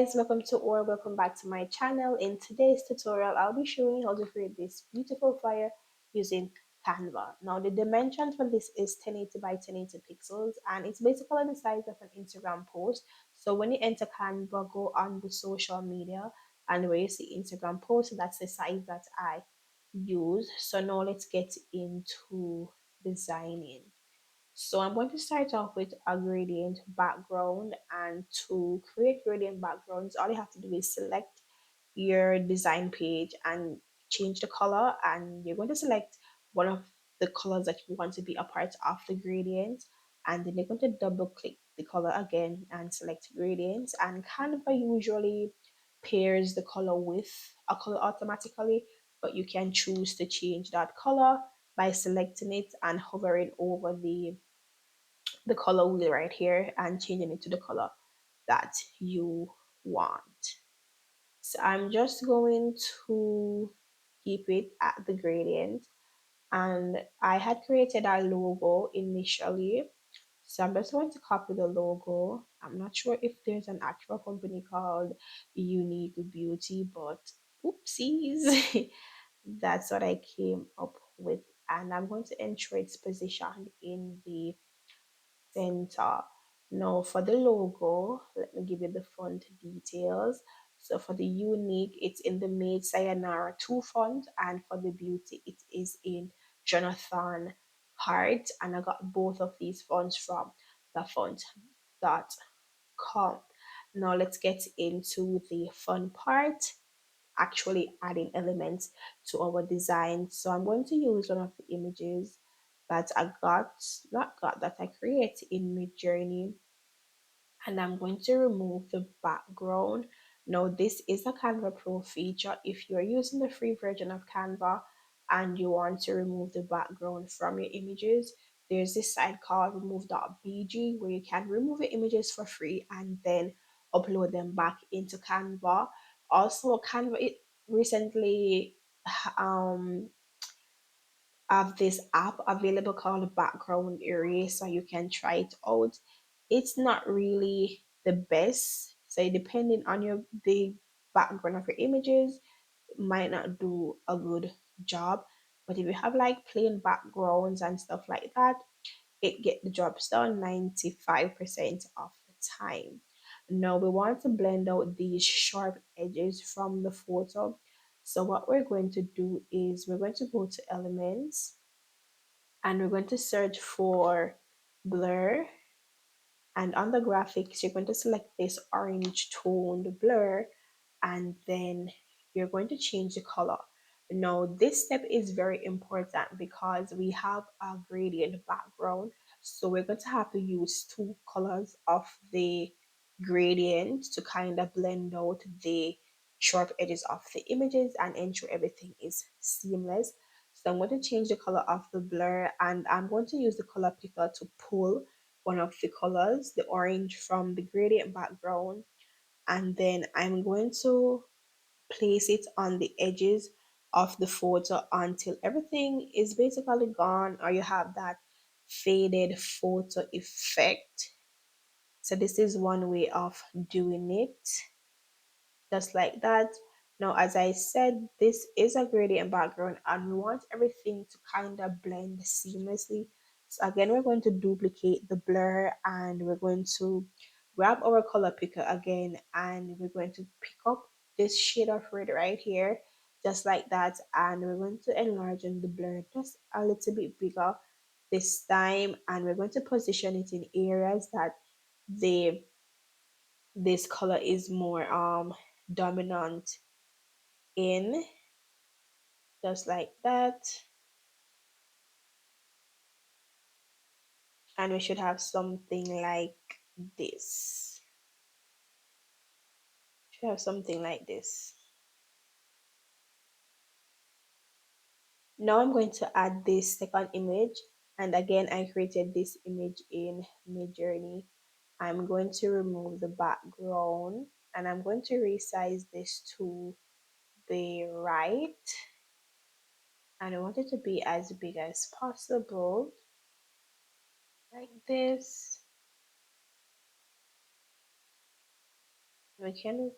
Guys, welcome back to my channel. In today's tutorial I'll be showing how to create this beautiful flyer using Canva. Now the dimensions for this is 1080 by 1080 pixels, and it's basically the size of an Instagram post. So when you enter Canva, go on the social media, and where you see Instagram post, that's the size that I use. So now let's get into designing. So I'm going to start off with a gradient background, and to create gradient backgrounds, all you have to do is select your design page and change the color, and you're going to select one of the colors that you want to be a part of the gradient, and then you're going to double click the color again and select gradients. And Canva usually pairs the color with a color automatically, but you can choose to change that color by selecting it and hovering over the color wheel right here and changing it to the color that you want. So I'm just going to keep it at the gradient, and I had created a logo initially, so I'm just going to copy the logo. I'm not sure if there's an actual company called Unique Beauty, but oopsies. That's what I came up with, and I'm going to ensure it's positioned in the center. Now for the logo, let me give you the font details. So for the unique, it's in the Made Sayonara 2 font, and for the beauty, it is in Jonathan Hart. And I got both of these fonts from the font.com. Now let's get into the fun part, actually adding elements to our design. So I'm going to use one of the images that I got, not got, that I create in Midjourney, and I'm going to remove the background. Now this is a Canva Pro feature. If you're using the free version of Canva and you want to remove the background from your images, there's this site called remove.bg where you can remove your images for free and then upload them back into Canva. Also, Canva it recently um have this app available called background eraser. You can try it out. It's not really the best, so depending on your the background of your images, it might not do a good job. But if you have like plain backgrounds and stuff like that, it get the jobs done 95% of the time. Now we want to blend out these sharp edges from the photo. So what we're going to do is we're going to go to elements, and we're going to search for blur, and on the graphics you're going to select this orange toned blur, and then you're going to change the color. Now this step is very important because we have a gradient background, so we're going to have to use two colors of the gradient to kind of blend out the sharp edges of the images and ensure everything is seamless. So I'm going to change the color of the blur, and I'm going to use the color picker to pull one of the colors, the orange, from the gradient background, and then I'm going to place it on the edges of the photo until everything is basically gone, or you have that faded photo effect. So this is one way of doing it, just like that. Now, as I said, this is a gradient background and we want everything to kind of blend seamlessly. So again, we're going to duplicate the blur, and we're going to grab our color picker again, and we're going to pick up this shade of red right here, just like that. And we're going to enlarge the blur just a little bit bigger this time, and we're going to position it in areas that the this color is more dominant in, just like that. And we should have something like this. Should have something like this. Now I'm going to add this second image, and again I created this image in Midjourney. I'm going to remove the background, and I'm going to resize this to the right, and I want it to be as big as possible, like this. We can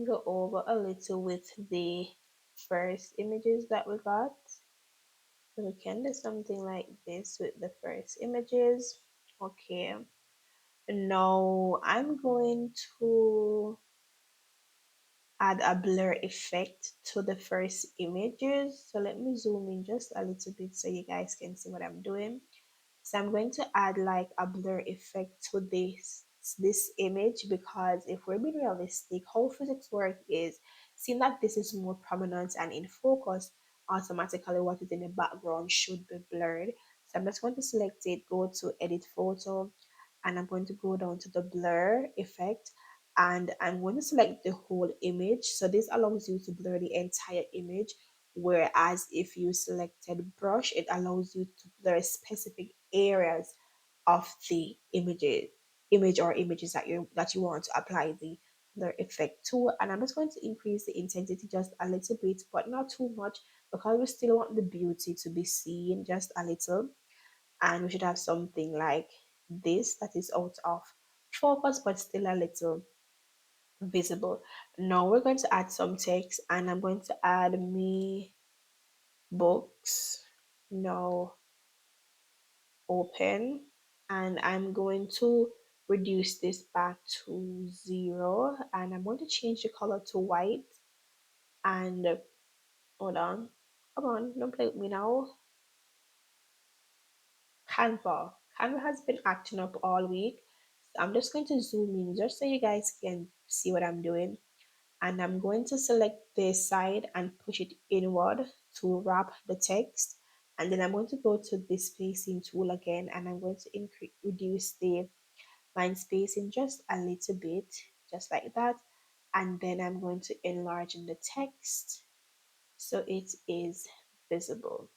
go over a little with the first images that we got. So we can do something like this with the first images. Okay. Now I'm going to add a blur effect to the first images. So let me zoom in just a little bit so you guys can see what I'm doing. So I'm going to add like a blur effect to this image, because if we're being realistic, how physics work is, seeing that this is more prominent and in focus, automatically what is in the background should be blurred. So I'm just going to select it, go to edit photo, and I'm going to go down to the blur effect, and I'm going to select the whole image. So this allows you to blur the entire image, whereas if you selected brush, it allows you to blur specific areas of the image or images that you want to apply the blur effect to. And I'm just going to increase the intensity just a little bit, but not too much, because we still want the beauty to be seen just a little. And we should have something like this that is out of focus but still a little visible. Now we're going to add some text, and I'm going to add me books. Now open, and I'm going to reduce this back to 0, and I'm going to change the color to white. And hold on, come on, don't play with me now. Canva has been acting up all week, so I'm just going to zoom in just so you guys can see what I'm doing. And I'm going to select this side and push it inward to wrap the text. And then I'm going to go to the spacing tool again, and I'm going to reduce the line spacing just a little bit, just like that. And then I'm going to enlarge in the text so it is visible.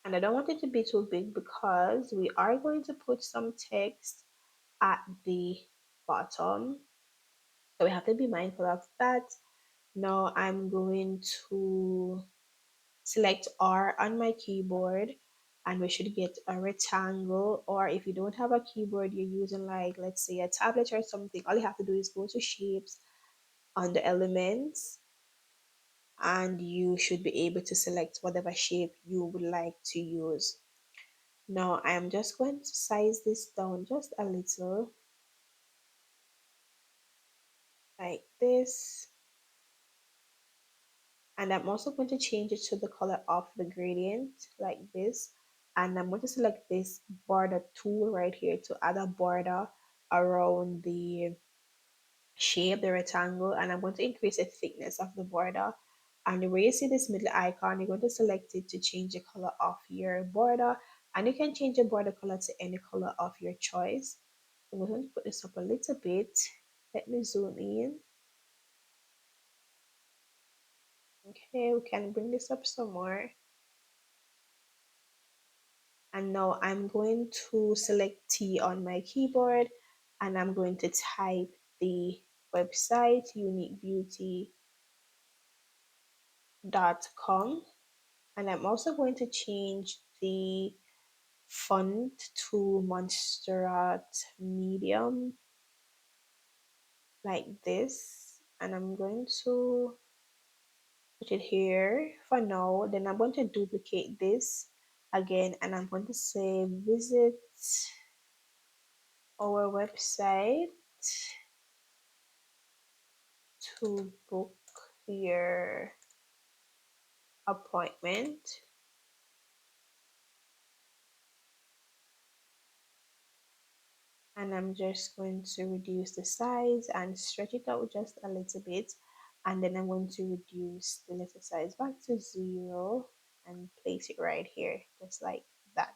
And I don't want it to be too big, because we are going to put some text at the bottom. So we have to be mindful of that. Now I'm going to select R on my keyboard, and we should get a rectangle. Or if you don't have a keyboard, you're using like, let's say, a tablet or something, all you have to do is go to shapes on the elements, and you should be able to select whatever shape you would like to use. Now I am just going to size this down just a little, like this. And I'm also going to change it to the color of the gradient, like this. And I'm going to select this border tool right here to add a border around the shape, the rectangle. And I'm going to increase the thickness of the border. And where you see this middle icon, you're going to select it to change the color of your border. And you can change the border color to any color of your choice. I'm going to put this up a little bit. Let me zoom in. Okay, we can bring this up some more. And now I'm going to select T on my keyboard, and I'm going to type the website uniquebeauty.com. And I'm also going to change the font to Montserrat Medium, like this. And I'm going to put it here for now. Then I'm going to duplicate this again, and I'm going to say visit our website to book your appointment. And I'm just going to reduce the size and stretch it out just a little bit. And then I'm going to reduce the letter size back to 0 and place it right here, just like that.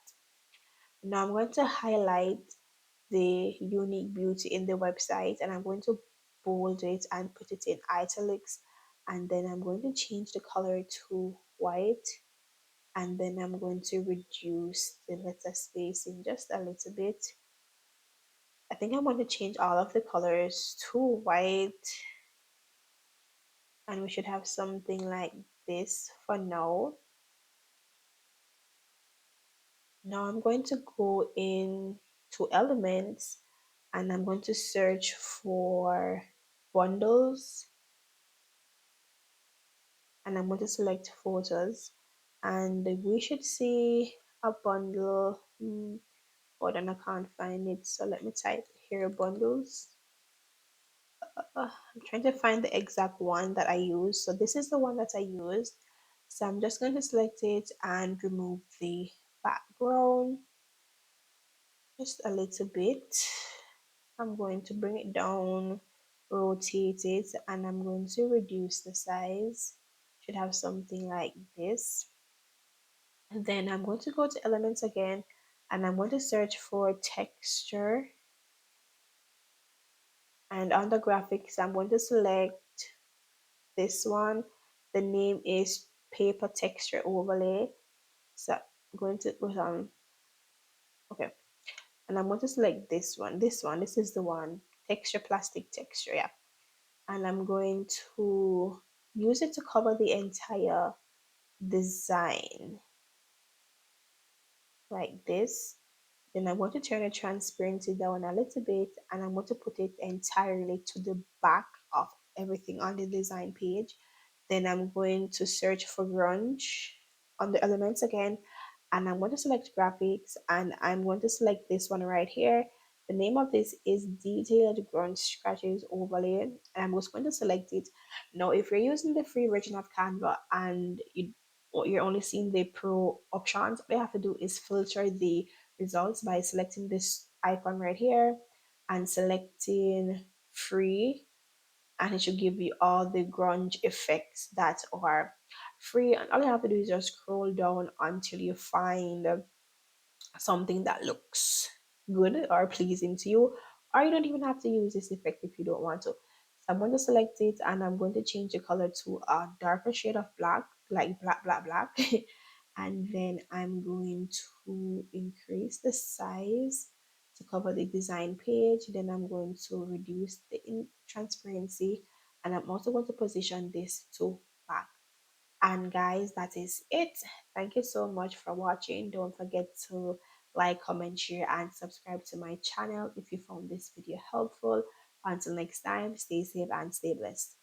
Now I'm going to highlight the unique beauty in the website, and I'm going to bold it and put it in italics. And then I'm going to change the color to white, and then I'm going to reduce the letter spacing just a little bit. I think I'm going to change all of the colors to white, and we should have something like this for now. Now I'm going to go in to elements and I'm going to search for bundles and I'm going to select photos and we should see a bundle. Hold on, I can't find it. So let me type here bundles. I'm trying to find the exact one that I use. So this is the one that I used. So I'm just going to select it and remove the background just a little bit. I'm going to bring it down, rotate it, and I'm going to reduce the size. Should have something like this. And then I'm going to go to elements again and I'm going to search for texture. And under graphics, I'm going to select this one. The name is paper texture overlay. So I'm going to put on, okay. And I'm going to select this is the one, texture, plastic texture, yeah. And I'm going to use it to cover the entire design like this. Then I'm going to turn the transparency down a little bit and I'm going to put it entirely to the back of everything on the design page. Then I'm going to search for grunge on the elements again and I'm going to select graphics and I'm going to select this one right here. The name of this is detailed grunge scratches overlay and I'm just going to select it. Now if you're using the free version of Canva and you're only seeing the pro options, what you have to do is filter the results by selecting this icon right here and selecting free, and it should give you all the grunge effects that are free, and all you have to do is just scroll down until you find something that looks good or pleasing to you, or you don't even have to use this effect if you don't want to. So I'm going to select it and I'm going to change the color to a darker shade of black, like black, black, black. And then I'm going to increase the size to cover the design page. Then I'm going to reduce the transparency and I'm also going to position this to back. And guys, that is it. Thank you so much for watching. Don't forget to like, comment, share, and subscribe to my channel if you found this video helpful. Until next time, stay safe and stay blessed.